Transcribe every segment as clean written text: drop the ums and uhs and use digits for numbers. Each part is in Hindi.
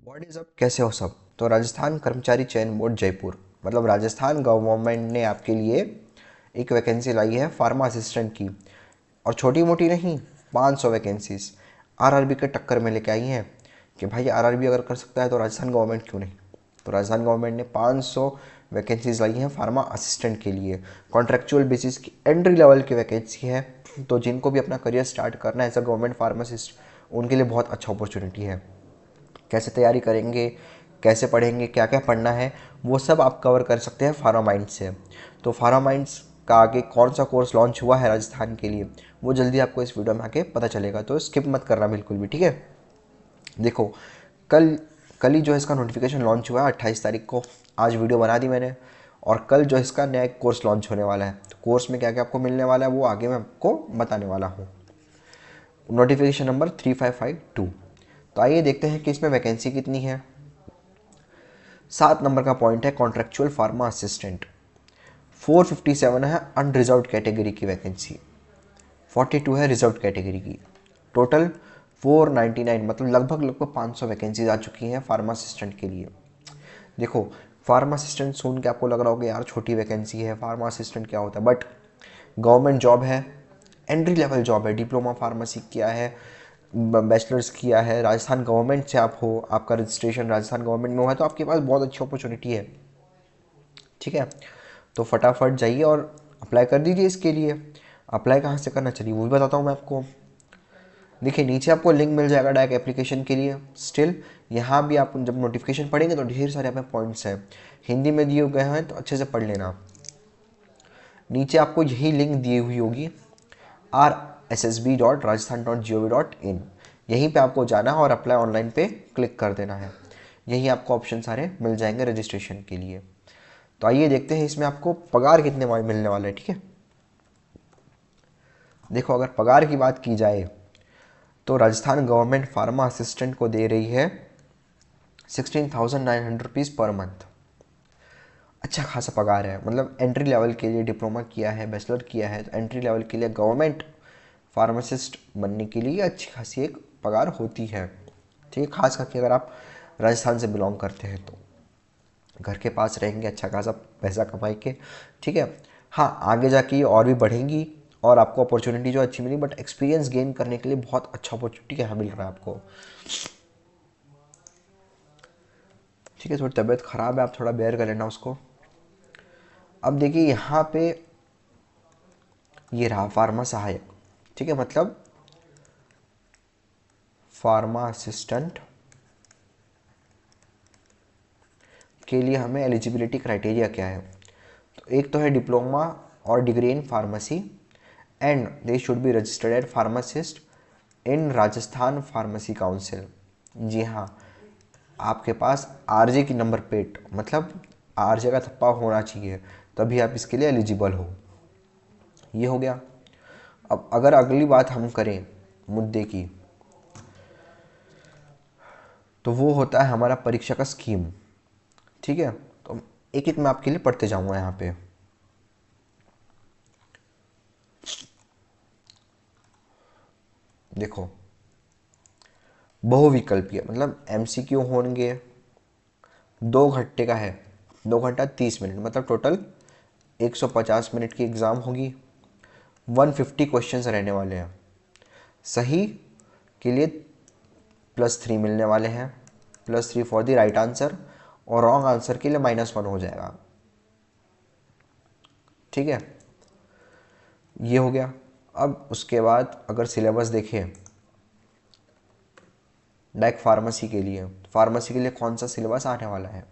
व्हाट इज़ अप, कैसे हो सब। तो राजस्थान कर्मचारी चयन बोर्ड जयपुर मतलब राजस्थान गवर्नमेंट ने आपके लिए एक वैकेंसी लाई है फार्मा असिस्टेंट की। और छोटी मोटी नहीं, 500 वैकेंसीज आरआरबी के टक्कर में लेके आई हैं कि भाई आरआरबी अगर कर सकता है तो राजस्थान गवर्नमेंट क्यों नहीं। तो राजस्थान गवर्नमेंट ने 500 वैकेंसीज लाई हैं फार्मा असिस्टेंट के लिए। कॉन्ट्रेक्चुअल बेसिस की एंट्री लेवल की वैकेंसी है। तो जिनको भी अपना करियर स्टार्ट करना है एज अ गवर्नमेंट फार्मासिस्ट, उनके लिए बहुत अच्छा अपॉर्चुनिटी है। कैसे तैयारी करेंगे, कैसे पढ़ेंगे, क्या क्या पढ़ना है, वो सब आप कवर कर सकते हैं फार्मामाइंड्स से। तो फार्मामाइंड्स का आगे कौन सा कोर्स लॉन्च हुआ है राजस्थान के लिए, वो जल्दी आपको इस वीडियो में आके पता चलेगा, तो स्किप मत करना बिल्कुल भी, ठीक है। देखो, कल कल ही जो है इसका नोटिफिकेशन लॉन्च हुआ है 28 तारीख को। आज वीडियो बना दी मैंने। और कल जो इसका नया एक कोर्स लॉन्च होने वाला है, तो कोर्स में क्या क्या आपको मिलने वाला है वो आगे मैं आपको बताने वाला हूँ। Notification number 3552। तो आइए देखते हैं कि इसमें वैकेंसी कितनी है। 7 नंबर का पॉइंट है कॉन्ट्रेक्चुअल फार्मा असिस्टेंट। 457 है अनरिजर्व्ड कैटेगरी की वैकेंसी, 42 है रिजर्व्ड कैटेगरी की। टोटल 499 मतलब लगभग लगभग 500 वैकेंसीज आ चुकी हैं फार्मा असिस्टेंट के लिए। देखो, फार्मा असिस्टेंट सुन के आपको लग रहा होगा यार छोटी वैकेंसी है, फार्मा असिस्टेंट क्या होता है, बट गवर्नमेंट जॉब है, एंट्री लेवल जॉब है। डिप्लोमा फार्मेसी किया है, बैचलर्स किया है, राजस्थान गवर्नमेंट से आप हो, आपका रजिस्ट्रेशन राजस्थान गवर्नमेंट में हुआ है, तो आपके पास बहुत अच्छी अपॉर्चुनिटी है, ठीक है। तो फटाफट जाइए और अप्लाई कर दीजिए इसके लिए। अप्लाई कहाँ से करना, चलिए वो भी बताता हूँ मैं आपको। देखिए, नीचे आपको लिंक मिल जाएगा डायरेक्ट एप्लीकेशन के लिए। स्टिल यहाँ भी आप जब नोटिफिकेशन पढ़ेंगे तो ढेर सारे यहाँ पे पॉइंट्स हैं, हिंदी में दिए गए हैं, तो अच्छे से पढ़ लेना। नीचे आपको यही लिंक दी हुई होगी, rssb.rajasthan.gov.in। यहीं पे आपको जाना है और अप्लाई ऑनलाइन पे क्लिक कर देना है। यहीं आपको ऑप्शन सारे मिल जाएंगे रजिस्ट्रेशन के लिए। तो आइए देखते हैं इसमें आपको पगार कितने मिलने वाला है, ठीक है। देखो, अगर पगार की बात की जाए तो राजस्थान गवर्नमेंट फार्मा असिस्टेंट को दे रही है 16,900 रुपीज़ पर मंथ। अच्छा खासा पगार है, मतलब एंट्री लेवल के लिए, डिप्लोमा किया है, बैचलर किया है, तो एंट्री लेवल के लिए गवर्नमेंट फार्मासिस्ट बनने के लिए अच्छी खासी एक पगार होती है, ठीक है। खास करके अगर आप राजस्थान से बिलोंग करते हैं तो घर के पास रहेंगे, अच्छा खासा पैसा कमाई के, ठीक है। हाँ, आगे जाके ये और भी बढ़ेंगी और आपको अपॉर्चुनिटी जो अच्छी मिली, बट एक्सपीरियंस गेन करने के लिए बहुत अच्छा अपॉर्चुनिटी यहाँ मिल रहा है आपको, ठीक है। थोड़ी तबीयत ख़राब है, आप थोड़ा बेयर कर लेना उसको। अब देखिए यहाँ पे ये रहा फार्मा सहायक, ठीक है, मतलब फार्मा असिस्टेंट के लिए हमें एलिजिबिलिटी क्राइटेरिया क्या है। तो एक तो है डिप्लोमा और degree in pharmacy and they should be registered at pharmacist in Rajasthan pharmacy council. जी हाँ, आपके पास आरजे की नंबर प्लेट मतलब आरजे का थप्पा होना चाहिए, तभी आप इसके लिए एलिजिबल हो। ये हो गया। अब अगर अगली बात हम करें मुद्दे की, तो वो होता है हमारा परीक्षा का स्कीम, ठीक है। तो एक एक मैं आपके लिए पढ़ते जाऊंगा यहाँ पे। देखो, बहुविकल्पीय मतलब एमसीक्यू होंगे, 2 घंटे का है, 2 घंटा 30 मिनट मतलब टोटल 150 मिनट की एग्ज़ाम होगी। 150 क्वेश्चंस रहने वाले हैं। सही के लिए +3 मिलने वाले हैं, +3 फॉर द राइट आंसर, और रॉन्ग आंसर के लिए -1 हो जाएगा, ठीक है। ये हो गया। अब उसके बाद अगर सिलेबस देखें डायरेक्ट फार्मेसी के लिए कौन सा सिलेबस आने वाला है,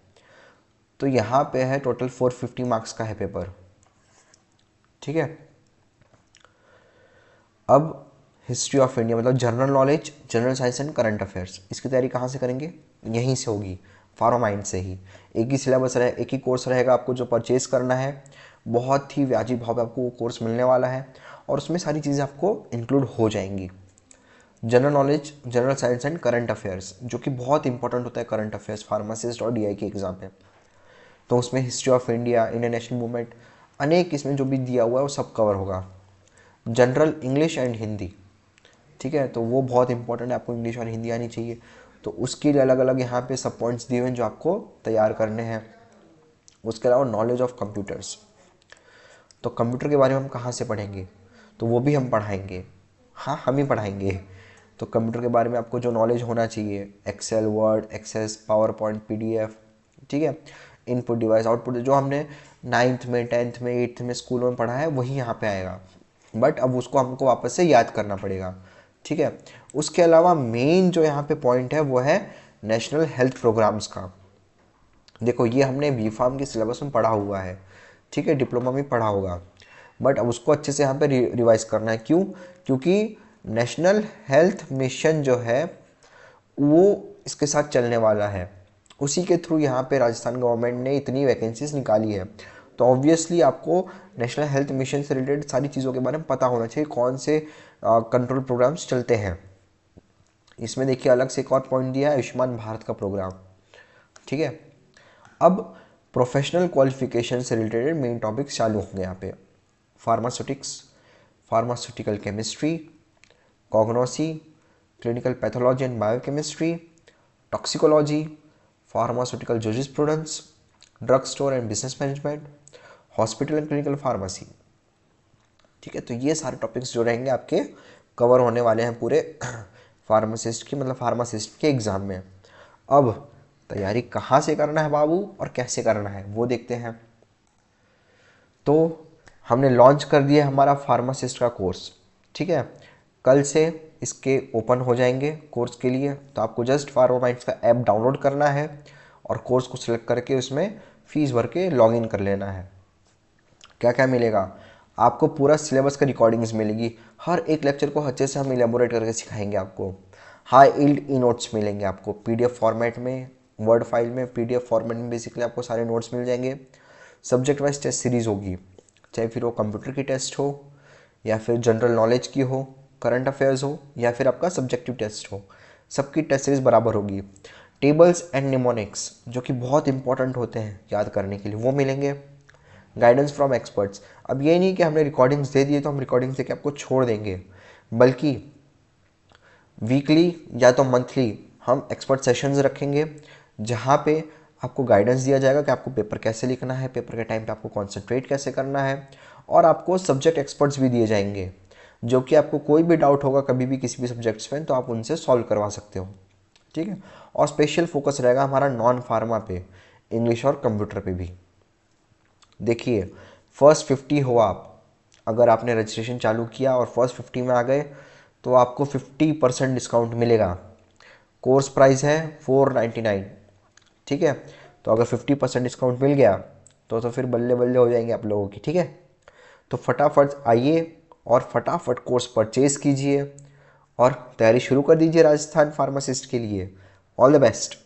तो यहाँ पे है टोटल 450 मार्क्स का है पेपर, ठीक है। अब हिस्ट्री ऑफ इंडिया मतलब general knowledge, general science and current affairs, इसकी तैयारी कहाँ से करेंगे, यहीं से होगी, फार्मामाइंड से ही। एक ही सिलेबस रहे, एक ही कोर्स रहेगा, आपको जो परचेज़ करना है बहुत ही वाजिब भाव में आपको वो कोर्स मिलने वाला है, और उसमें सारी चीज़ें आपको इंक्लूड हो जाएंगी। General knowledge, general science and current affairs, जो कि बहुत इंपॉर्टेंट होता है करंट अफेयर्स फार्मासिस्ट और डीआई के एग्जाम में। तो उसमें history of India, Indian national movement, अनेक इसमें जो भी दिया हुआ है वो सब कवर होगा। जनरल इंग्लिश एंड हिंदी, ठीक है, तो वो बहुत इंपॉर्टेंट है, आपको इंग्लिश और हिंदी आनी चाहिए। तो उसके लिए अलग अलग यहाँ पे सब पॉइंट्स दिए हुए हैं जो आपको तैयार करने हैं। उसके अलावा नॉलेज ऑफ कंप्यूटर्स, तो कंप्यूटर के बारे में हम कहाँ से पढ़ेंगे, तो वो भी हम पढ़ाएंगे, हाँ हम ही पढ़ाएंगे। तो कंप्यूटर के बारे में आपको जो नॉलेज होना चाहिए, Excel, Word, Access, PowerPoint, PDF, ठीक है, इनपुट डिवाइस, आउटपुट, जो हमने 9th में 10th में 8th में स्कूल में पढ़ा है वही यहाँ पे आएगा, बट अब उसको हमको वापस से याद करना पड़ेगा, ठीक है। उसके अलावा मेन जो यहाँ पे पॉइंट है वो है नेशनल हेल्थ प्रोग्राम्स का। देखो ये हमने बीफार्म के सिलेबस में पढ़ा हुआ है, ठीक है, डिप्लोमा में पढ़ा होगा, बट अब उसको अच्छे से यहाँ पे रिवाइज करना है। क्यों? क्योंकि नेशनल हेल्थ मिशन जो है वो इसके साथ चलने वाला है, उसी के थ्रू यहाँ पे राजस्थान गवर्नमेंट ने इतनी वैकेंसीज निकाली है। तो ऑब्वियसली आपको नेशनल हेल्थ मिशन से रिलेटेड सारी चीज़ों के बारे में पता होना चाहिए, कौन से कंट्रोल प्रोग्राम्स चलते हैं। इसमें देखिए अलग से एक और पॉइंट दिया है, आयुष्मान भारत का प्रोग्राम, ठीक है। अब प्रोफेशनल क्वालिफिकेशन से रिलेटेड मेन टॉपिक्स चालू होंगे यहाँ पे। फार्मास्यूटिक्स, फार्मास्यूटिकल केमिस्ट्री, कॉग्नोसी, clinical pathology and biochemistry, toxicology, pharmaceutical jurisprudence, drug store and business management, hospital and clinical pharmacy, ठीक है। तो ये सारे टॉपिक्स जो रहेंगे आपके कवर होने वाले हैं पूरे फार्मासिस्ट की, मतलब फार्मासिस्ट के एग्ज़ाम में। अब तैयारी कहाँ से करना है बाबू और कैसे करना है वो देखते हैं। तो हमने लॉन्च कर दिया हमारा फार्मासिस्ट का कोर्स, ठीक है। कल से इसके ओपन हो जाएंगे कोर्स के लिए। तो आपको जस्ट फार्मामाइंड्स का ऐप डाउनलोड करना है और कोर्स को सिलेक्ट करके उसमें फ़ीस भर के लॉगिन कर लेना है। क्या क्या मिलेगा आपको? पूरा सिलेबस का रिकॉर्डिंग्स मिलेगी, हर एक लेक्चर को अच्छे से हम इलेबोरेट करके सिखाएंगे आपको। हाई यील्ड ई नोट्स मिलेंगे आपको पीडीएफ फॉर्मेट में, वर्ड फाइल में, पीडीएफ फॉर्मेट में बेसिकली आपको सारे नोट्स मिल जाएंगे। सब्जेक्ट वाइज टेस्ट सीरीज़ होगी, चाहे फिर वो कंप्यूटर की टेस्ट हो या फिर जनरल नॉलेज की हो, करंट अफेयर्स हो या फिर आपका सब्जेक्टिव टेस्ट हो, सबकी टेस्ट सीरीज बराबर होगी। टेबल्स एंड निमोनिक्स जो कि बहुत इंपॉर्टेंट होते हैं याद करने के लिए, वो मिलेंगे। गाइडेंस फ्रॉम एक्सपर्ट्स, अब ये नहीं कि हमने रिकॉर्डिंग्स दे दिए तो हम रिकॉर्डिंग्स देके आपको छोड़ देंगे, बल्कि वीकली या तो मंथली हम एक्सपर्ट सेशंस रखेंगे जहाँ पे आपको गाइडेंस दिया जाएगा कि आपको पेपर कैसे लिखना है, पेपर के टाइम पे आपको कॉन्सेंट्रेट कैसे करना है, और आपको सब्जेक्ट एक्सपर्ट्स भी दिए जाएंगे जो कि आपको कोई भी डाउट होगा कभी भी किसी भी सब्जेक्ट्स में तो आप उनसे सॉल्व करवा सकते हो, ठीक है। और स्पेशल फोकस रहेगा हमारा नॉन फार्मा पे, इंग्लिश और कंप्यूटर पे भी। देखिए फर्स्ट 50 हो आप, अगर आपने रजिस्ट्रेशन चालू किया और फर्स्ट 50 में आ गए तो आपको 50% डिस्काउंट मिलेगा। कोर्स प्राइस है 499, ठीक है। तो अगर 50% डिस्काउंट मिल गया तो फिर बल्ले बल्ले हो जाएंगे आप लोगों की, ठीक है। तो फटाफट आइए और फटाफट कोर्स परचेज़ कीजिए और तैयारी शुरू कर दीजिए राजस्थान फार्मासिस्ट के लिए। All the best.